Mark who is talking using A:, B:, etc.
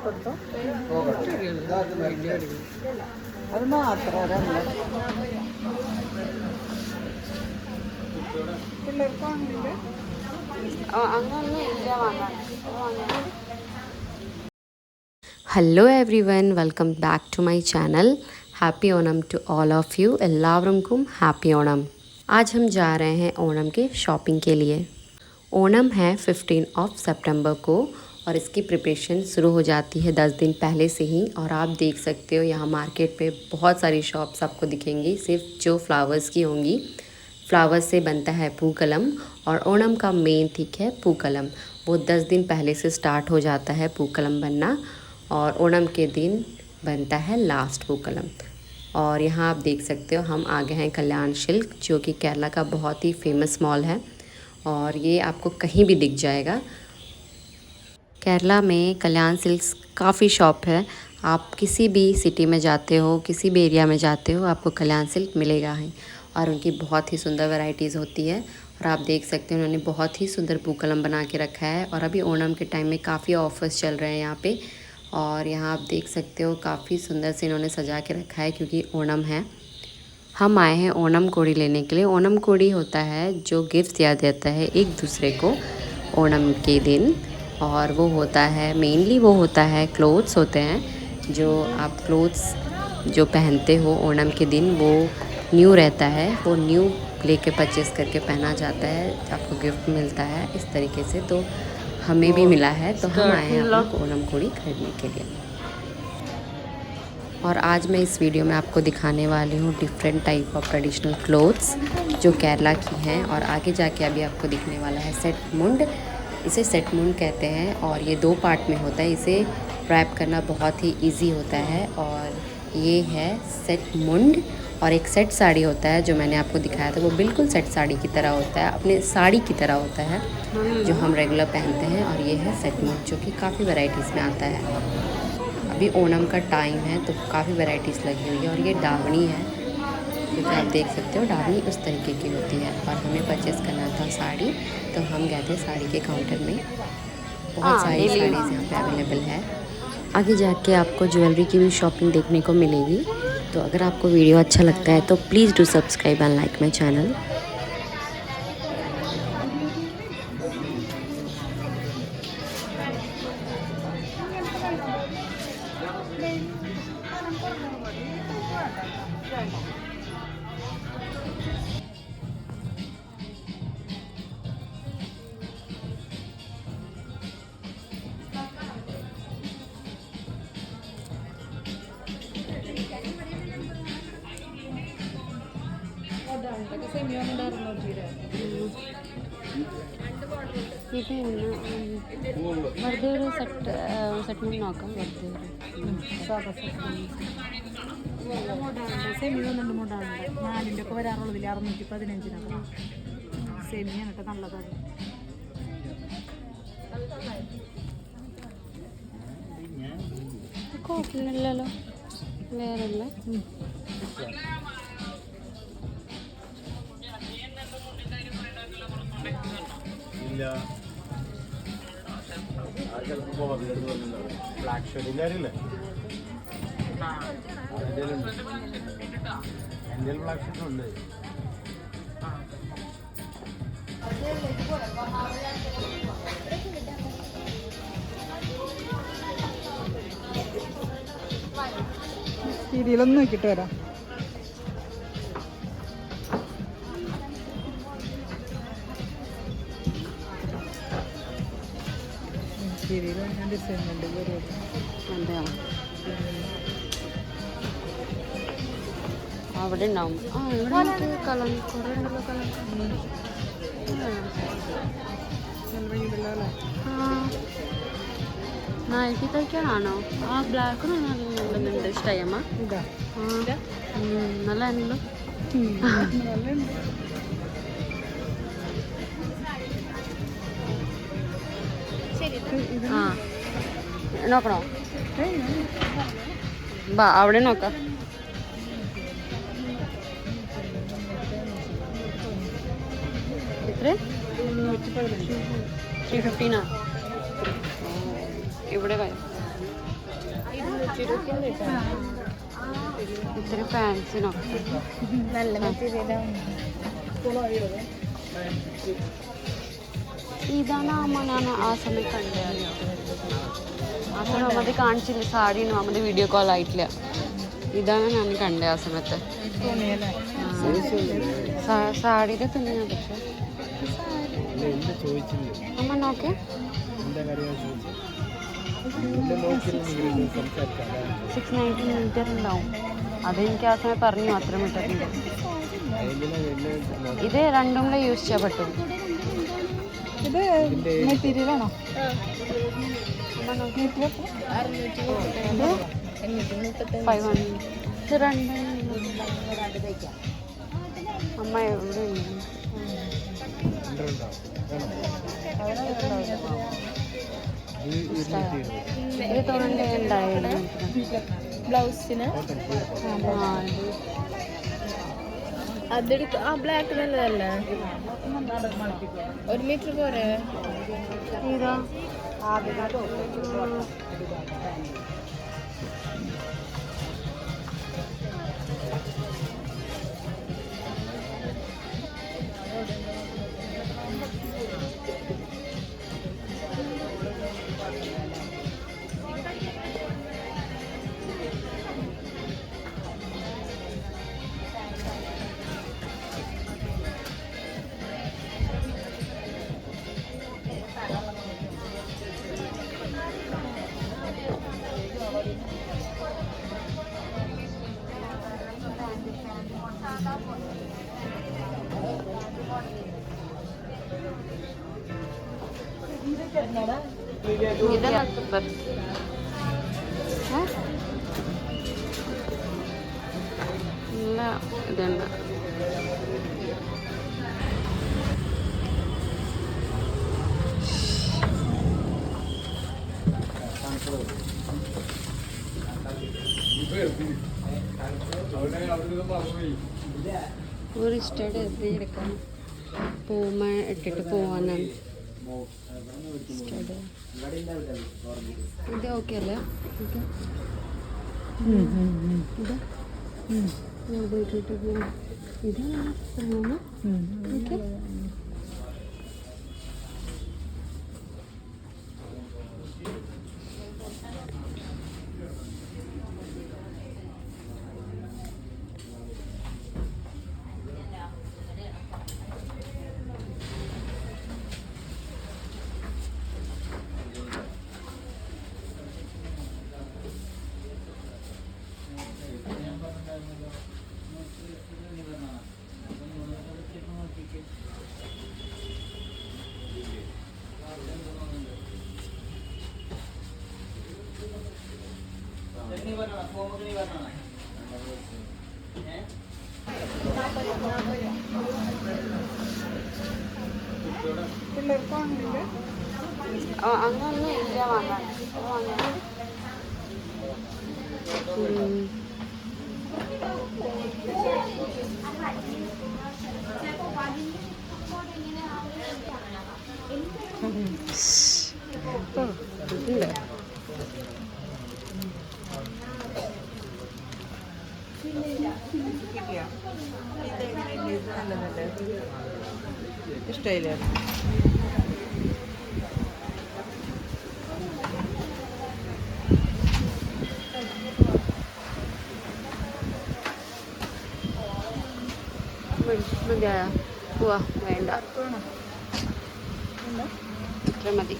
A: അത് മാത്രം പിള്ളേർക്ക് വാങ്ങില്ല അങ്ങനെ ഇല്ല വാങ്ങാൻ.
B: Hello everyone, welcome back to my channel. Happy Onam to all of you. എല്ലാവർക്കും हैप्पी ओणम। आज हम जा रहे हैं ओणम के शॉपिंग के लिए। ओणम है 15 सितंबर को और इसकी प्रिपरेशन शुरू हो जाती है 10 दिन पहले से ही। और आप देख सकते हो यहाँ मार्केट पे बहुत सारी शॉप्स आपको दिखेंगी सिर्फ जो फ्लावर्स की होंगी। फ्लावर्स से बनता है पूकलम और ओणम का मेन थिक है पूकलम। वो 10 दिन पहले से स्टार्ट हो जाता है पूकलम बनना और ओणम के दिन बनता है लास्ट पूकलम। और यहाँ आप देख सकते हो हम आ गए हैं कल्याण सिल्क, जो कि केरला का बहुत ही फेमस मॉल है और ये आपको कहीं भी दिख जाएगा। केरला में कल्याण सिल्क्स काफ़ी शॉप है। आप किसी भी सिटी में जाते हो, किसी भी एरिया में जाते हो, आपको कल्याण सिल्क मिलेगा है और उनकी बहुत ही सुंदर वैरायटीज़ होती है। और आप देख सकते हैं उन्होंने बहुत ही सुंदर पूकलम बना के रखा है और अभी ओणम के टाइम में काफ़ी ऑफर्स चल रहे हैं यहाँ पे। और यहाँ आप देख सकते हो काफ़ी सुंदर से इन्होंने सजा के रखा है क्योंकि ओणम है। हम आए हैं ओणम कोड़ी लेने के लिए। ओणम कोड़ी होता है जो गिफ्ट दिया जाता है एक दूसरे को ओणम के दिन, और वो होता है मेनली वो होता है क्लोथ्स होते हैं जो आप क्लोथ्स जो पहनते हो ओणम के दिन वो न्यू रहता है, वो न्यू लेके परचेस करके पहना जाता है, आपको गिफ्ट मिलता है इस तरीके से। तो हमें भी मिला है तो हम आए हैं अपनी ओणम कोड़ी खरीदने के लिए। और आज मैं इस वीडियो में आपको दिखाने वाली हूँ different type of traditional clothes जो केरला की हैं। और आगे जाके अभी आपको दिखने वाला है सेट मुंड। इसे सेट मुंड कहते हैं और ये 2 पार्ट में होता है। इसे रैप करना बहुत ही इजी होता है। और ये है सेट मुंड। और एक सेट साड़ी होता है जो मैंने आपको दिखाया था, वो बिल्कुल सेट साड़ी की तरह होता है, अपने साड़ी की तरह होता है जो हम रेगुलर पहनते हैं। और ये है सेट मुंड जो कि काफ़ी वैरायटीज़ में आता है। अभी ओणम का टाइम है तो काफ़ी वैरायटीज़ लगी हुई है। और ये डावणी है क्योंकि आप देख सकते हो डावणी उस तरीके की होती है। और हमें परचेस करना था साड़ी तो हम गए थे साड़ी के काउंटर में। बहुत सारी साड़ीज़ यहाँ पे अवेलेबल है। आगे जाके आपको ज्वेलरी की भी शॉपिंग देखने को मिलेगी। तो अगर आपको वीडियो अच्छा लगता है तो please do subscribe and like my channel. വെറുതെ ഒരു സെറ്റ് മുണ്ട് നോക്കാം. വെറുതെ
A: സെമിയോ 2 മൂടാണ് 4ൻ്റെ ഒക്കെ വരാറുള്ളതിൽ 615 സെമിയാണ് കേട്ടോ നല്ലതാണ്.
B: കോട്ടിനില്ലല്ലോ വേറെല്ല.
C: ബ്ലാക്ക് ഷെയ്ഡിൻ്റെ കാര്യമില്ലേ എൻ്റെ ബ്ലാക്ക് ഷെയ്ഡുണ്ട്.
A: സീരിയലൊന്നും നോക്കിയിട്ട് വരാം. സീരിയൽ ഞാൻ ഡിസൈൻ ഉണ്ട്
B: എന്താ അവിടെ ഉണ്ടാവും. ആ ഇവിടെ കളർ കുറേ ഉണ്ടല്ലോ കളർ. നൈറ്റി തയ്ക്കാനാണോ? ആ ബ്ലാക്ക് നല്ല ഇഷ്ടമായി അമ്മ.
A: ഇതാ
B: നല്ല ആണല്ലോ. ആ നോക്കണോ? ബാ അവിടെ നോക്കാം. എത്ര? 315. ഇവിടെ ഇത്തിരി ഫാൻസിനൊക്കെ
A: നല്ല മെറ്റീരിയലാണ്.
B: ഇതാണ് അമ്മ ഞാൻ ആ സമയത്ത് കണ്ടേ. ആ സമയം അമ്മത് കാണിച്ചില്ല, സാരിയൊന്നും അമ്മത് വീഡിയോ കോൾ ആയിട്ടില്ല. ഇതാണ് ഞാൻ കണ്ടേ ആ സമയത്ത്.
A: തുണിയല്ലേ?
B: സാരിയുടെ തുണിയാണ്. പക്ഷെ അമ്മ നോക്കേ 690 മീറ്റർ ഉണ്ടാവും. അതെനിക്ക് ആ സമയം പറഞ്ഞു അത്ര മീറ്റർ ഉണ്ട്. ഇത് രണ്ടും കൂടെ യൂസ് ചെയ്യാൻ പറ്റും.
A: ഇത് മെറ്റീരിയലാണോ?
B: ഇത് 500. ഇത് രണ്ടും അമ്മ എവിടെ ഇത് തോന്നുന്നുണ്ട് ഉണ്ടായിരുന്നു.
A: ബ്ലൗസിന് അതെടുത്ത് ആ ബ്ലാക്ക് നല്ലതല്ലേ? 1 മീറ്റർ പോരെ?
B: ഇതാ ഇതെല്ലാം സൂപ്പർ. നല്ല ഇതുണ്ട്. ഒരു ഇഷ്ടയുടെ എടുക്കാൻ പോകുമ്പോൾ ഇട്ടിട്ട് പോവാനാണ്. ഇത് ഓക്കെ അല്ലേ? ഓക്കെ ഇത് ഇട്ടിട്ട് പോവാം. ഇതാണ് ഓക്കെ. അങ്ങനൊന്നും ഇല്ല വാങ്ങാൻ.
A: ഇഷ്ടമായില്ലേ?
B: മതിയായ പോവാ? വേണ്ട, ഇത്ര മതി.